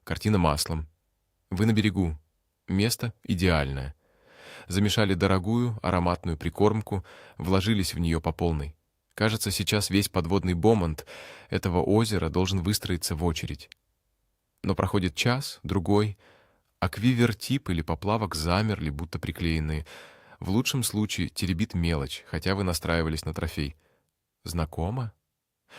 Картина маслом. Вы на берегу. Место идеальное. Замешали дорогую, ароматную прикормку, вложились в нее по полной. Кажется, сейчас весь подводный бомонд этого озера должен выстроиться в очередь. Но проходит час, другой, а квивертип или поплавок замерли, будто приклеенные. В лучшем случае теребит мелочь, хотя вы настраивались на трофей. Знакомо?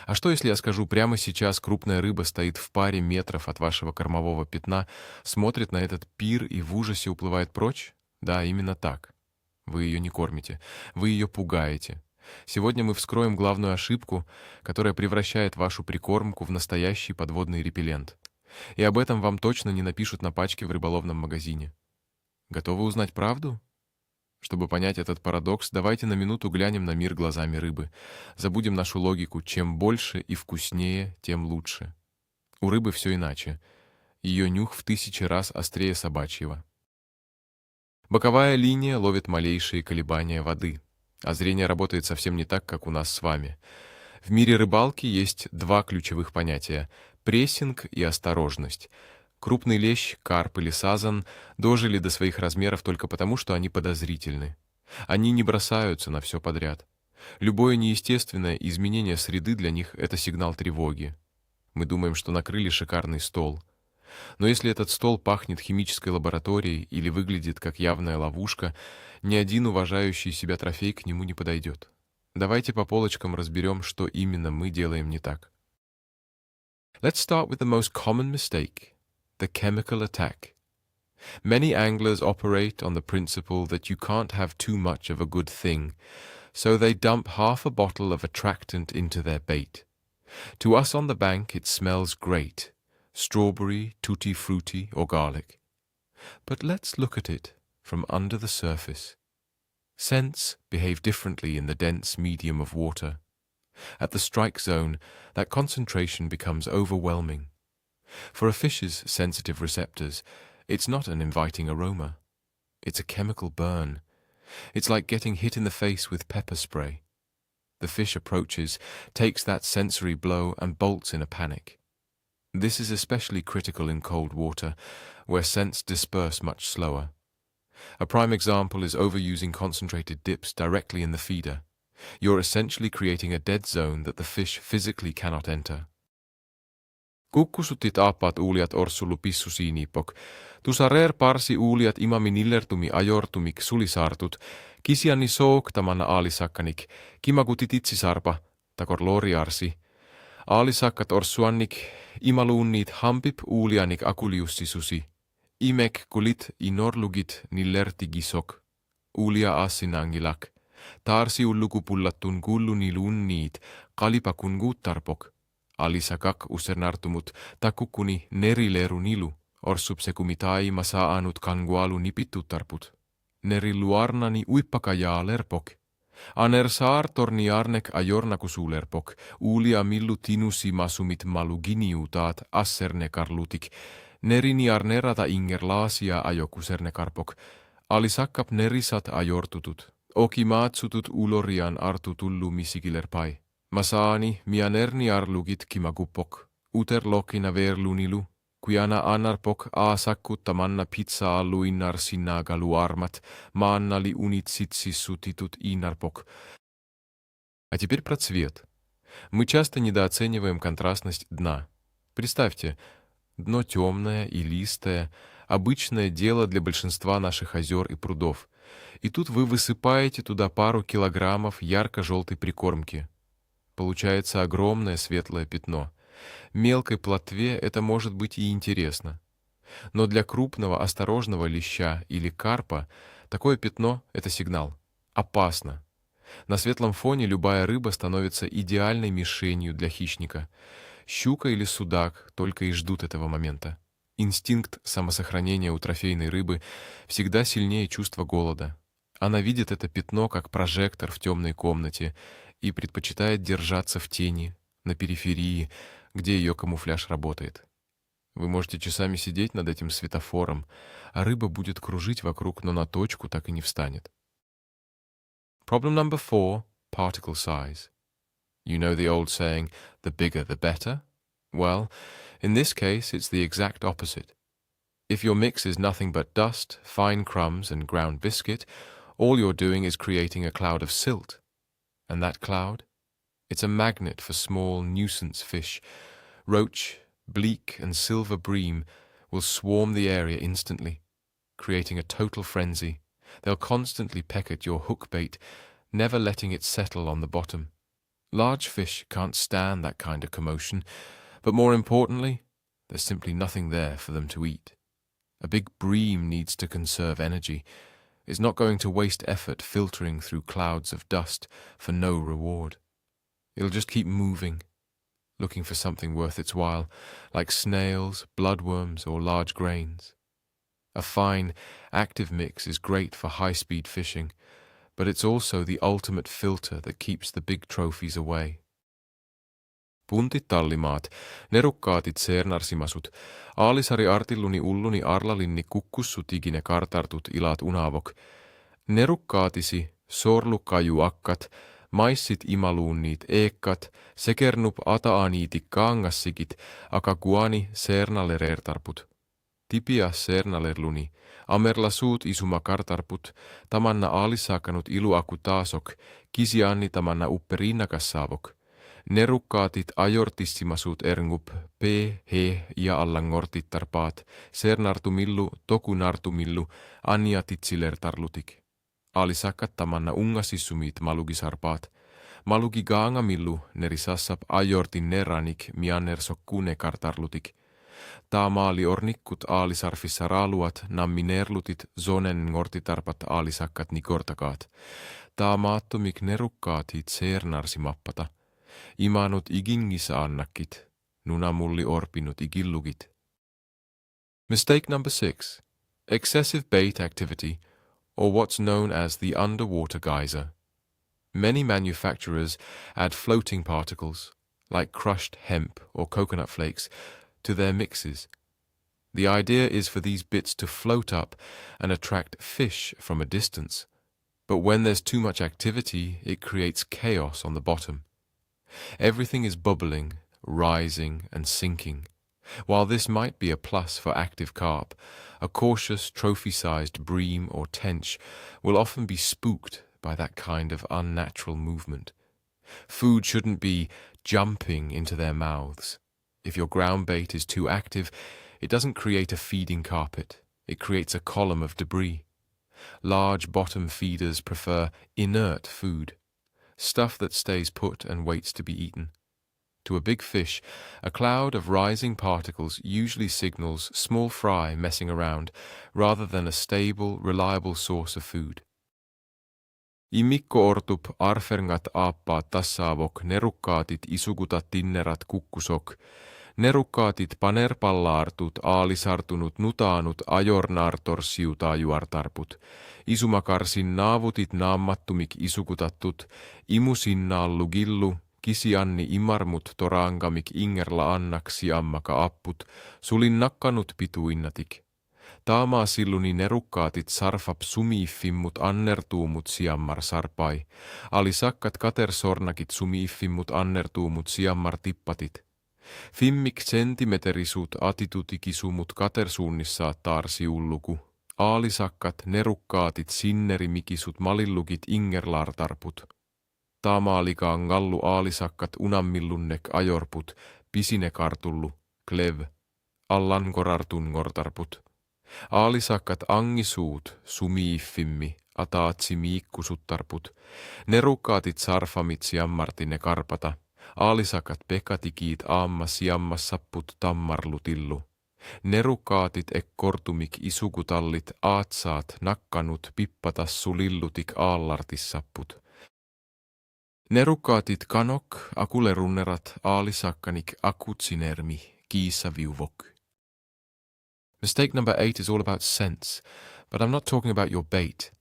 А что, если я скажу, прямо сейчас крупная рыба стоит в паре метров от вашего кормового пятна, смотрит на этот пир и в ужасе уплывает прочь? Да, именно так. Вы ее не кормите, вы ее пугаете. Сегодня мы вскроем главную ошибку, которая превращает вашу прикормку в настоящий подводный репеллент. И об этом вам точно не напишут на пачке в рыболовном магазине. Готовы узнать правду? Чтобы понять этот парадокс, давайте на минуту глянем на мир глазами рыбы. Забудем нашу логику: чем больше и вкуснее, тем лучше. У рыбы все иначе. Ее нюх в 1000 раз острее собачьего. Боковая линия ловит малейшие колебания воды, а зрение работает совсем не так, как у нас с вами. В мире рыбалки есть два ключевых понятия — прессинг и осторожность. Крупный лещ, карп или сазан дожили до своих размеров только потому, что они подозрительны. Они не бросаются на все подряд. Любое неестественное изменение среды для них — это сигнал тревоги. Мы думаем, что накрыли шикарный стол. Но если этот стол пахнет химической лабораторией или выглядит как явная ловушка, ни один уважающий себя трофей к нему не подойдет. Давайте по полочкам разберем, что именно мы делаем не так. Let's start with the most common mistake. The chemical attack. Many anglers operate on the principle that you can't have too much of a good thing, so they dump half a bottle of attractant into their bait. To us on the bank it smells great, strawberry, tutti frutti, or garlic. But let's look at it from under the surface. Scents behave differently in the dense medium of water. At the strike zone, that concentration becomes overwhelming. For a fish's sensitive receptors, it's not an inviting aroma. It's a chemical burn. It's like getting hit in the face with pepper spray. The fish approaches, takes that sensory blow, and bolts in a panic. This is especially critical in cold water, where scents disperse much slower. A prime example is overusing concentrated dips directly in the feeder. You're essentially creating a dead zone that the fish physically cannot enter. Kukkusutit aapat uuliat orsullu pissusiinipok. Tusarer parsi uuliat imami nillertumi ajortumik sulisartut. Kisianni Sooq tamanna aalisakkanik. Kimagutititsisarpa takor loriarsi. Aalisakkat orsuannik. Imaluunniit hampip uulianik akuliussisusi. Imek kulit inorlugit nillertigisok. Uulia assinangilak. Taarsi ullukupullattun kulluniluunniit. Kalipakunnguttarpok. Aalisakak usernartumut takukkuni nerilerunilu orsupsekumitai masaanut kangualu nipituttarput. Neriluarnani uippakajaalerpok. Anersaar torniarnek ajornakusuulerpok. Uulia millu tinusi masumit maluginiutaat assernekarlutik. Neriniarnerata ingerlaasia ajokusernekarpok. Aalisakkap nerisat ajortutut. Okimaatsutut ulorian artutullu misikilerpai. Masaani mianerniarlugit kimaguppok, uterlokina verlunilu, kujana annarpok aasakkuttamanna ersinarpat, maannali unitsitsissutitut innarpok. А теперь про цвет. Мы часто недооцениваем контрастность дна. Представьте, дно темное и листое, обычное дело для большинства наших озер и прудов. И тут вы высыпаете туда пару килограммов ярко-желтой прикормки. Получается огромное светлое пятно. Мелкой плотве это может быть и интересно. Но для крупного осторожного леща или карпа такое пятно — это сигнал. Опасно. На светлом фоне любая рыба становится идеальной мишенью для хищника. Щука или судак только и ждут этого момента. Инстинкт самосохранения у трофейной рыбы всегда сильнее чувства голода. Она видит это пятно как прожектор в темной комнате и предпочитает держаться в тени, на периферии, где ее камуфляж работает. Вы можете часами сидеть над этим светофором, а рыба будет кружить вокруг, но на точку так и не встанет. Problem number 4, particle size. You know the old saying, the bigger the better? Well, In this case, it's the exact opposite. If your mix is nothing but dust, fine crumbs, and ground biscuit, all you're doing is creating a cloud of silt. And that cloud? It's a magnet for small nuisance fish. Roach, bleak, and silver bream will swarm the area instantly, creating a total frenzy. They'll constantly peck at your hook bait, never letting it settle on the bottom. Large fish can't stand that kind of commotion, but more importantly, there's simply nothing there for them to eat. A big bream needs to conserve energy. It's not going to waste effort filtering through clouds of dust for no reward. It'll just keep moving, looking for something worth its while, like snails, bloodworms, or large grains. A fine, active mix is great for high-speed fishing, but it's also the ultimate filter that keeps the big trophies away. Puntit tallimaat, nerukkaatit seernarsimasut, aalisariaraluarluni ulluni arlalinni kukkussutigisartart ilaat unavok, nerukkaatisi soorlukkaajuakkat, maissit imaluunniit eekkat, sekernup aAalisariaraluarlunit, Uani seernarpartarput, tipigissaatit, annertuut isumakartarput, tamanna aalisakkanut iluaku taasok, kisianni tamanna upperinnagassaavok, nerukkaatit ajortissimasut erngup he ja allangortittarpaat, seernartumillu tokunartumillu anneqtitsilertarlutik. Aalisakkat tamanna ungasissumit malugisarpaat, malugigaangamillu nerisassap ajortinnernik miannersokkunekartarlutik. Taamaali ornikkut aalisarfissaraluat namminerlutit zonen ngortitarpat aalisakkat nikortagaat. Taamaattumik nerukkaatit seernarsimappata. Imanut igingisaannakit, nunamulli orpinut igillugit. Mistake number 6. Excessive bait activity, or what's known as the underwater geyser. Many manufacturers add floating particles, like crushed hemp or coconut flakes, to their mixes. The idea is for these bits to float up and attract fish from a distance, but when there's too much activity, it creates chaos on the bottom. Everything is bubbling, rising, and sinking. While this might be a plus for active carp, a cautious, trophy-sized bream or tench will often be spooked by that kind of unnatural movement. Food shouldn't be jumping into their mouths. If your ground bait is too active, it doesn't create a feeding carpet. It creates a column of debris. Large bottom feeders prefer inert food, stuff that stays put and waits to be eaten. To a big fish, a cloud of rising particles usually signals small fry messing around rather than a stable, reliable source of food. Imikkoortup arferngat aappaat tassaavok nerukkaatit isugutat tinnerat kukkusok, nerukkaatit panerpallaartut aalisartunut nutaanut ajornaartorsiutaajuartarput, isumakarsin naavutit naammattumik isukutattut, imusinnaallugillu, kisianni imarmut toraangamik ingerla annak siammaka apput, sulin nakkanut pituinnatik. Taamaa silluni nerukkaatit sarfap sumiiffimmut annertuumut siammarsarpai, aalisakkat katersornakit sumiiffimmut annertuumut siammartippatit. Fimmik sentimeterisut atitutikisumut katersuunnissaat taarsiulluku, aalisakkat nerukkaatit sinneri mikisut malillukit ingerlaartarput. Taamaalikaan gallu aalisakkat unammillunnek ajorput, pisinekartullu, klev, allankorartungortarput. Aalisakkat angisuut, sumiiffimmi, ataatsimiikkusuttarput, nerukkaatit sarfamit siammartine karpata, aalisakkat pekatikiit aamma siammassapput tammarlutillu, nerukkaatit ekkortumik isukutallit aatsaat nakkanut pippatassu lillutik aallartissapput. Nerukkaatit kanok, akulerunnerat, aalisakkanik akutsinnermi, kiissaviuvok. Mistake number 8 is all about scents, but I'm not talking about your bait.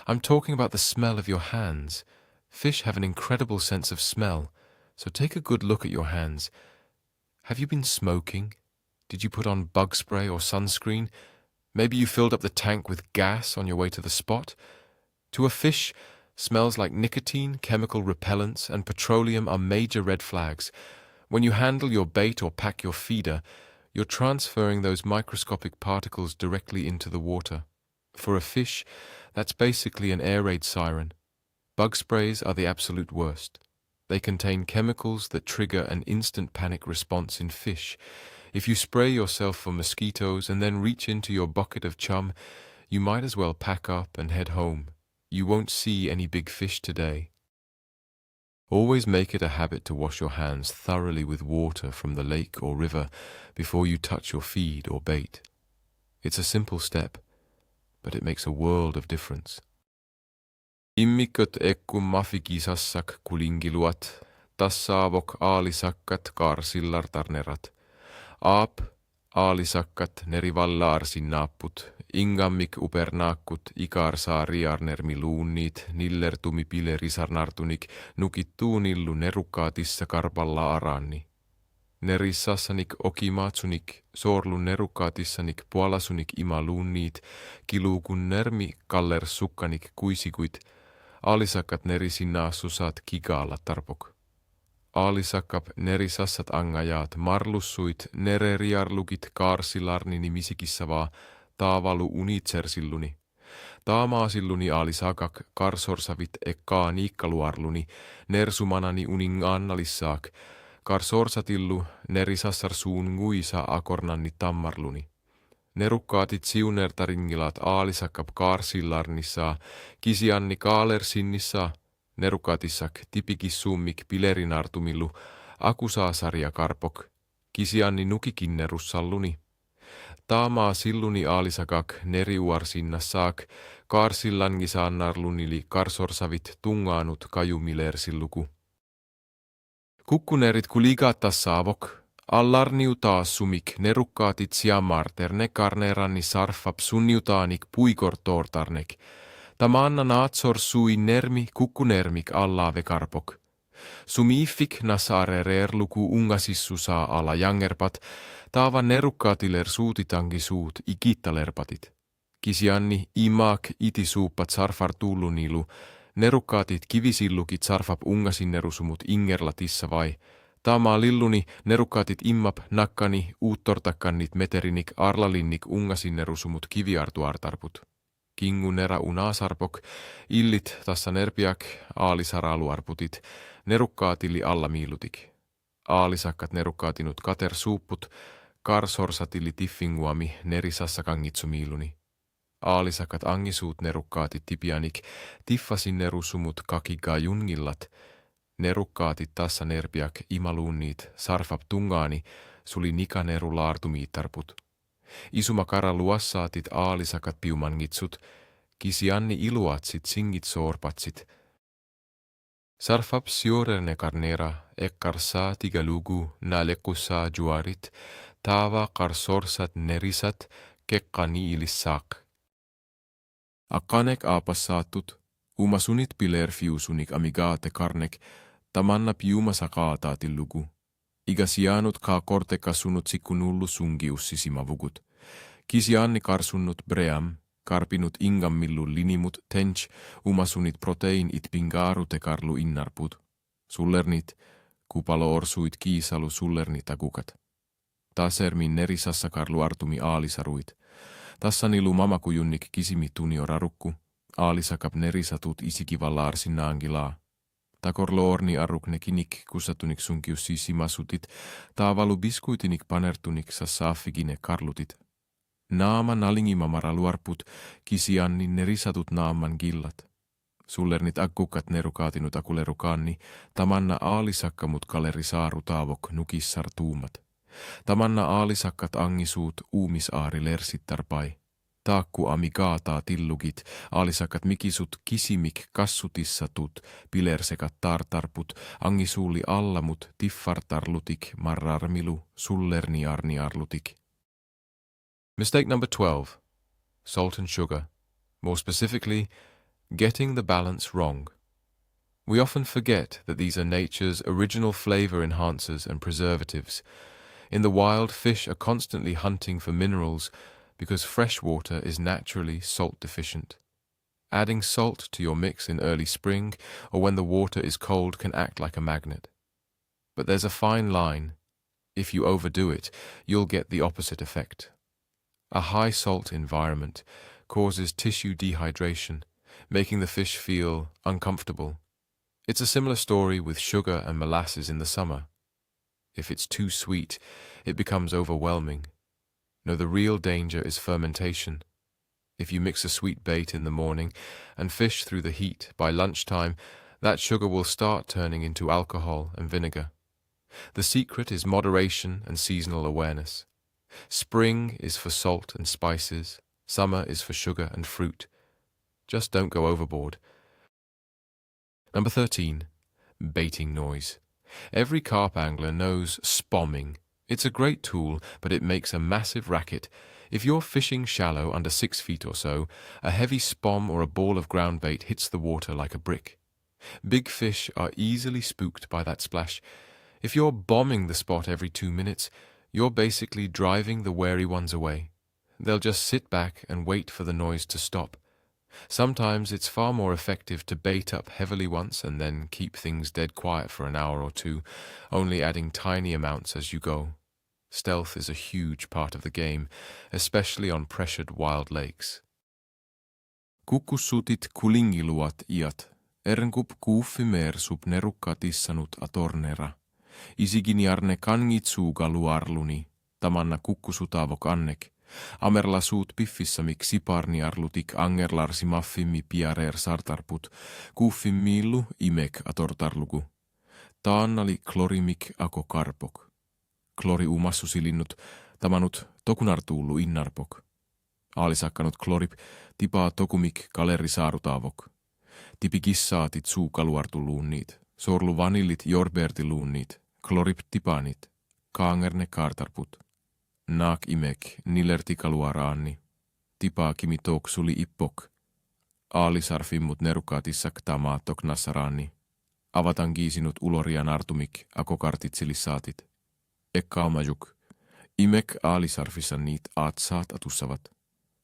I'm talking about the smell of your hands. Fish have an incredible sense of smell, so take a good look at your hands. Have you been smoking? Did you put on bug spray or sunscreen? Maybe you filled up the tank with gas on your way to the spot? To a fish, smells like nicotine, chemical repellents, and petroleum are major red flags. When you handle your bait or pack your feeder, you're transferring those microscopic particles directly into the water. For a fish, that's basically an air raid siren. Bug sprays are the absolute worst. They contain chemicals that trigger an instant panic response in fish. If you spray yourself for mosquitoes and then reach into your bucket of chum, you might as well pack up and head home. You won't see any big fish today. Always make it a habit to wash your hands thoroughly with water from the lake or river before you touch your feed or bait. It's a simple step, but it makes a world of difference. Immikköt ekku mafikisassak kulingiluat, tassaavok aalisakkat kaarsillartarnerat. Aap, aalisakkat nerivallaarsinnapput, ingammik upernaakkut aalisariaraluarluniit, nillertumi pilerisarnartunik, nukittuunillu nerukkaatissa karpalla aranni. Nerissasanik okimaatsunik, soorlu nerukkaatissanik puolasunik imaluunniit, kilukkunnermi kallersukkanik kuisikuit, aalisakkat nerisinnaassusat kigaallatarpok. Aalisakkat nerisassat angajaat marlussuit nereriarlukit kaarsilarnini misissussavaa taavalu unitsersilluni. Taamaasilluni aalisakak karsorsavit ekkaa niikkaluarluni nersumanani uningaannalissaak karsorsatillu nerisasarsuun nguisa akornanni tammarluni. Nerukkaatit siunnertaringilat aalisakap kaarsillarnissaa kisianni kaalersinnissaa nerukkaatissak tipigissaatit pilerinartumillu akusaasariakarpok kisianni nukikinnerussalluni. Taamaa silluni aalisakak neriuarsinnassaak kaarsillangisaannarlunili karsorsavit tungaanut kajumilersilluku. Kukkunerit kuligaattassaavok, allarniutaassumik nerukkaatit siammarterne karneranni sarfap sunniutaanik puikortoortarnek, tamanna naatsorsui nermi kukkunermik allaavekarpok. Sumiiffik nasaarereerluku ungasissusaa ala jangerpat, taava nerukkaatiler suutitangisuut ikittalerpatit. Kisianni imaak itisuuppat sarfartullunilu, nerukkaatit kivisillukit sarfap ungasinnerusumut ingerlatissa vai, taamaa lilluni nerukkaatit immap nakkani uuttortakkannit meterinik arlalinnik ungasinnerusumut kiviartuartarput. Kingu nera unaasarpok, illit tassa nerpiak aalisaraluarputit, nerukkaatili alla miilutik. Aalisakkat nerukkaatinut kater suupput, karsorsatili tiffinguami nerissassakangitsumiiluni. Aalisakkat angisuut nerukkaatit tipianik, tiffasin nerusumut kakigaa jungillat, nerukkaatit tassa nerpiak imaluunniit, sarfap tungaani, suli nikanerulaartumiittarput. Isumakaraluassaatit aalisakkat piumangitsut, kisianni iluatsit singitsoorpatsit. Sarfap siorerne karnera, ekkarsaatigalugu nalekkussaa juarit, taava karsorsat nerisat, kekkaniilissaak. Akkanek aapassaattut, umasunit pilerfiusunik amigaate karnek, tamanna piumasaqaataatillugu. Igasianut kaa kortekassunut sikkunullu sungiussisimavugut. Kisianni karsunnut bream, karpinut ingammillu linimut tench, umasunit protein it pingaarutekarlu innarput. Sullernit, kupalo orsuit kiisalu sullernit akukat. Tasermin nerisassakarlu artumi aalisaruit. Tassanilu mamakujunnik kisimi tunio rarukku, aalisakap nerisatut isigivallaarsinnaangilaa. Takorloorni arrukne kinik kussatunik sunkiussissimasutit, taavalu biskuitinik panertunik sassaaffikine karlutit. Naama nalingimamaraluarput, kisianni nerisatut naamman gillat. Sullernit akkukat nerukaatinut akulerukaanni, tamanna aalisakkamut kalerisaaru taavok nukissar tuumat. Tamanna aalisakkat angisuut uumisaari lersittarpai. Taakku amigaataa tillugit, aalisakkat mikisut kisimik kassutissatut, pilersekattartarput, angisuuli allamut, tiffartarlutik, marrarmilu, sullerniarniarlutik. Mistake number 12. Salt and sugar. More specifically, getting the balance wrong. We often forget that these are nature's original flavor enhancers and preservatives. In the wild, fish are constantly hunting for minerals because fresh water is naturally salt deficient. Adding salt to your mix in early spring or when the water is cold can act like a magnet. But there's a fine line. If you overdo it, you'll get the opposite effect. A high-salt environment causes tissue dehydration, making the fish feel uncomfortable. It's a similar story with sugar and molasses in the summer. If it's too sweet, it becomes overwhelming. No, the real danger is fermentation. If you mix a sweet bait in the morning and fish through the heat, by lunchtime, that sugar will start turning into alcohol and vinegar. The secret is moderation and seasonal awareness. Spring is for salt and spices. Summer is for sugar and fruit. Just don't go overboard. Number 13. Baiting noise. Every carp angler knows spomming. It's a great tool, but it makes a massive racket. If you're fishing shallow, under 6 feet or so, a heavy spom or a ball of ground bait hits the water like a brick. Big fish are easily spooked by that splash. If you're bombing the spot every 2 minutes, you're basically driving the wary ones away. They'll just sit back and wait for the noise to stop. Sometimes it's far more effective to bait up heavily once and then keep things dead quiet for an hour or two, only adding tiny amounts as you go. Stealth is a huge part of the game, especially on pressured wild lakes. Kukkussutit kulingiluat iat, ernkub kuuffimer sub nerukkaatissanut atornera. Isiginnaagassiami angisuugaluarluni, tamanna kukkussutavok anneq. Amerlasuut piffissamik siparniarlutik angerlarsimaffimmi ersinarput, kuuffimmiillu imek atortarlugu. Taannali klorimik ako karpok. Klori umassusilinnut, tamanut tokunartuullu innarpok. Aalisakkanut klorip, tipaa tokumik galerisaarutaavok. Tipigissaatit Sooq sorlu vanillit jorbertiluunnit, klorip tipanit, kaangernekkaartarput. Naak imek nilertikaluaraanni, tipaa kimitoksuli ippok. Aalisarfimmut nerukkaatissak tamaatok nassaraanni. Avatangiisinut ulorianartumik akokartitsillissaatit. Ekkaamajuk, imek aalisarfissaniit aatsaat atussavat.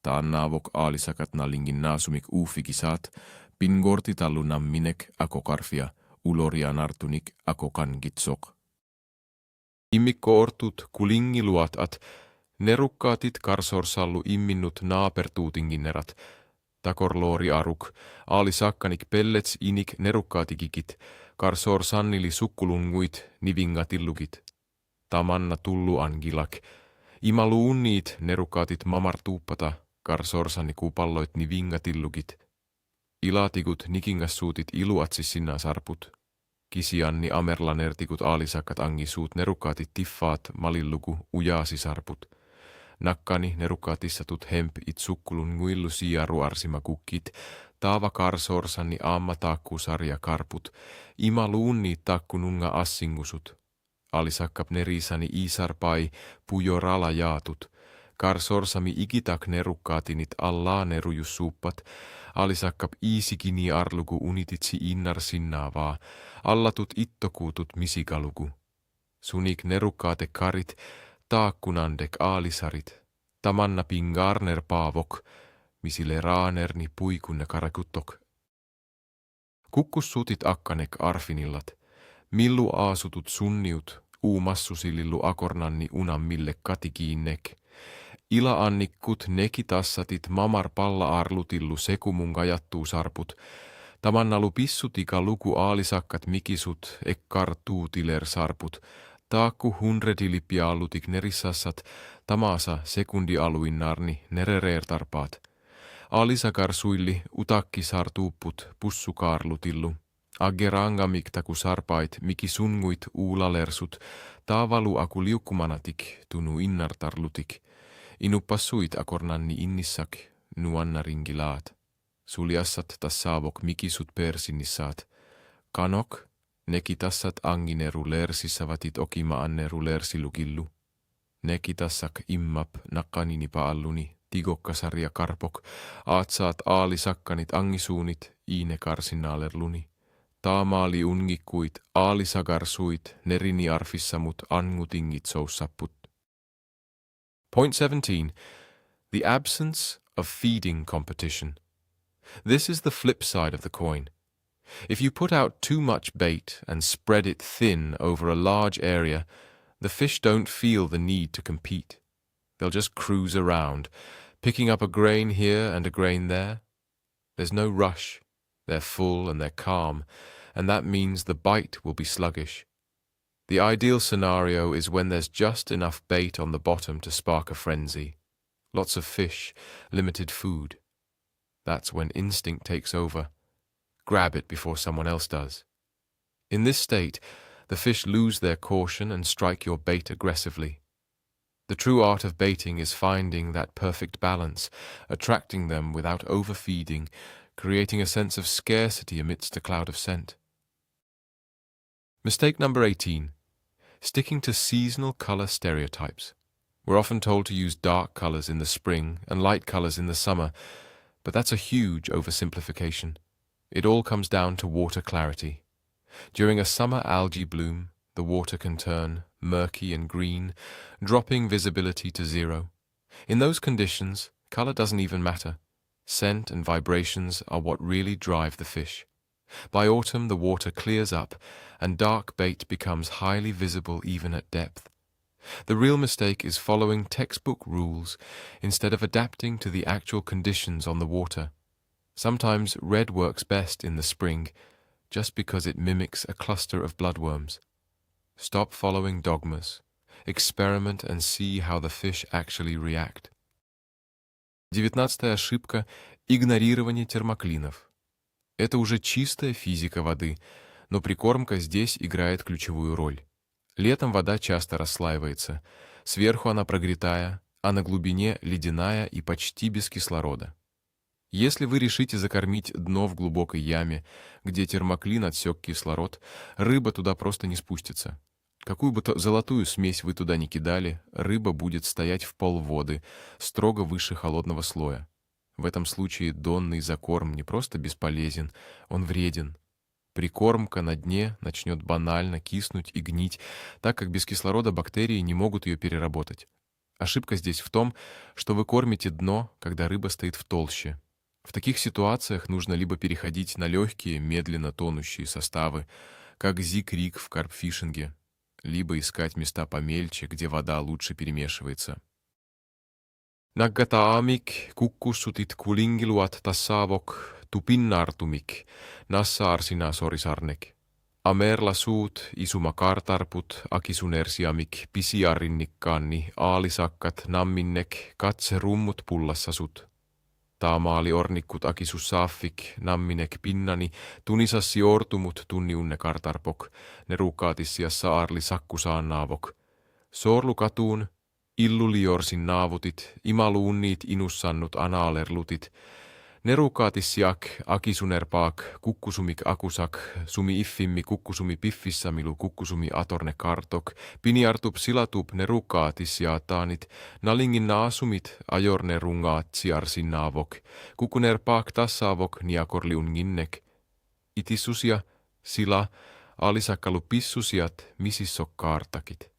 Taannaavok aalisakkat nallingin naasumik uuffigisaat, pingortitallu namminek akokarfia, ulorianartunik akokangitsoq. Immikkoortut kulingiluatat, nerukkaatit karsorsallu imminnut naapertuutinginnerat, takorloori aruk, aalisakkanik pellets inik nerukkaatikikit, karsorsannili sukkulunguit nivingatillugit. Tamanna tullu angilak, imaluunniit nerukkaatit mamartuuppata, karsorsani kupalloit nivingatillugit. Ilatikut nikingassuutit iluatsissinnaasarput. Kisianni amerlanertikut aalisakkat angisuut nerukkaatit tiffaat malilluku ujaasisarput. Nakkani nerukkaatissatut hemp it sukkulunguillu siaruarsimakukkit, taava karsorsanni aammatakkusarja karput, imaluunniit takkununga assingusut. Aalisakkap nerisani iisarpai pujorala jaatut. Karsorsami ikitak nerukkaatinit allaa nerujussuuppat, aalisakkap isiginnaagassiarlugu unititsi innarsinnaavaa, allatut ittokuutut misikalugu. Sunik nerukkaate karit, taakkunandek aalisarit, tamanna pingaarner paavok, misile raanerni puikunne karakuttok. Kukkussutit akkanek arfinillat, millu aasutut sunniut, uumassusilillu akornanni unammille katikiinnek. Ilaannikkut nekitassatit mamar palla-arlutillu sekumun gajattuu sarput, tamannalu pissutika luku aalisakkat mikisut ekkartuutiler sarput, taakku hundredilipiaallutik nerissassat, tamasa sekundialuinnarni nerereertarpaat. Aalisakarsuilli utakkisartuupput pussukaarlutillu, aggerangamiktaku sarpait mikisunguit uulalersut, taavalu aku liukkumanatik tunu innartarlutik. Inupassuit akornanni innissak nuannaringilaat. Suliassat tassaavok mikisut persinnissaat. Kanok, nekitassat angineru lersissavatit okima anneru lersilukillu. Nekitassak immap nakkanini paalluni, tigokkasarja karpok, aatsaat aalisakkanit angisuunit, iine karsinaalerluni. Taamaali ungikkuit, aalisagarsuit, neriniarfissamut angutinngitsoortarpat. Point 17. The absence of feeding competition. This is the flip side of the coin. If you put out too much bait and spread it thin over a large area, the fish don't feel the need to compete. They'll just cruise around, picking up a grain here and a grain there. There's no rush. They're full and they're calm, and that means the bite will be sluggish. The ideal scenario is when there's just enough bait on the bottom to spark a frenzy. Lots of fish, limited food. That's when instinct takes over. Grab it before someone else does. In this state, the fish lose their caution and strike your bait aggressively. The true art of baiting is finding that perfect balance, attracting them without overfeeding, creating a sense of scarcity amidst a cloud of scent. Mistake number 18. Sticking to seasonal color stereotypes. We're often told to use dark colors in the spring and light colors in the summer, but that's a huge oversimplification. It all comes down to water clarity. During a summer algae bloom, the water can turn murky and green, dropping visibility to zero. In those conditions, color doesn't even matter. Scent and vibrations are what really drive the fish. By autumn, the water clears up, and dark bait becomes highly visible even at depth. The real mistake is following textbook rules instead of adapting to the actual conditions on the water. Sometimes red works best in the spring, just because it mimics a cluster of bloodworms. Stop following dogmas. Experiment and see how the fish actually react. 19-я ошибка – игнорирование термоклинов. Это уже чистая физика воды, но прикормка здесь играет ключевую роль. Летом вода часто расслаивается, сверху она прогретая, а на глубине ледяная и почти без кислорода. Если вы решите закормить дно в глубокой яме, где термоклин отсек кислород, рыба туда просто не спустится. Какую бы то золотую смесь вы туда ни кидали, рыба будет стоять в полводы, строго выше холодного слоя. В этом случае донный закорм не просто бесполезен, он вреден. Прикормка на дне начнет банально киснуть и гнить, так как без кислорода бактерии не могут ее переработать. Ошибка здесь в том, что вы кормите дно, когда рыба стоит в толще. В таких ситуациях нужно либо переходить на легкие, медленно тонущие составы, как зик-рик в карпфишинге, либо искать места помельче, где вода лучше перемешивается. Naggataamik kukkussutit kulingiluat tassaavok tupinnartumik nassaarsinasorisarnek. Amerlasuut isumakkaartarput akisunersiamik pisiarrinnikkaanni aalisakkat namminnek katse rummut pullassasut. Taamaali ornikkut akisussaaffik namminek pinnani tunisassi ortumut tunniunne kartarpok nerukkaatissia aalisakkusaannaavok. Soorlukatuun illuliorsin naavutit imaluunniit inussannut anaalerlutit. Nerukkaatissak akisunerpaak kukkusumik akusak sumi iffimmi kukkusumi piffissamilu kukkusumi atorne kartok piniartup silatup nerukkaatissaataanit nalingin naasumit ajorne rungaatsiarsinnaavok kukkunerpaak tassaavok niakorliunginnek itissusia sila aalisakkalu pissusiat misissussavagut.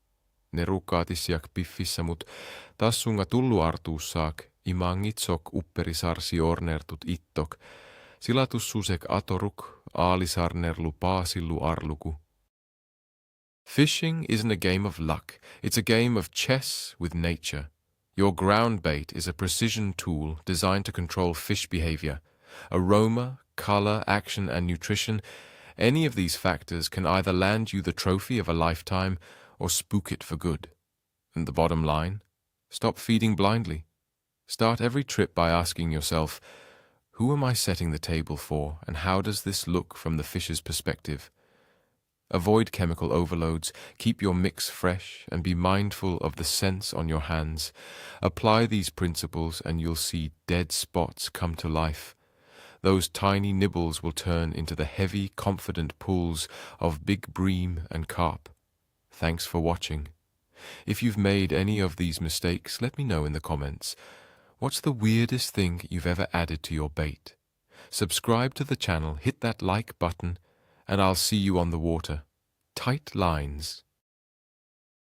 Nerukkaatissak piffissamut tassunga tulluartuussaak imaluunniit ittok, silatussusek atoruk, aalisarnerlu. Fishing isn't a game of luck, it's a game of chess with nature. Your ground bait is a precision tool designed to control fish behavior. Aroma, color, action, and nutrition, any of these factors can either land you the trophy of a lifetime or spook it for good. And the bottom line? Stop feeding blindly. Start every trip by asking yourself, who am I setting the table for, and how does this look from the fish's perspective? Avoid chemical overloads, keep your mix fresh, and be mindful of the scents on your hands. Apply these principles and you'll see dead spots come to life. Those tiny nibbles will turn into the heavy, confident pulls of big bream and carp. Thanks for watching. If you've made any of these mistakes, let me know in the comments. What's the weirdest thing you've ever added to your bait? Subscribe to the channel, hit that like button, and I'll see you on the water. Tight lines.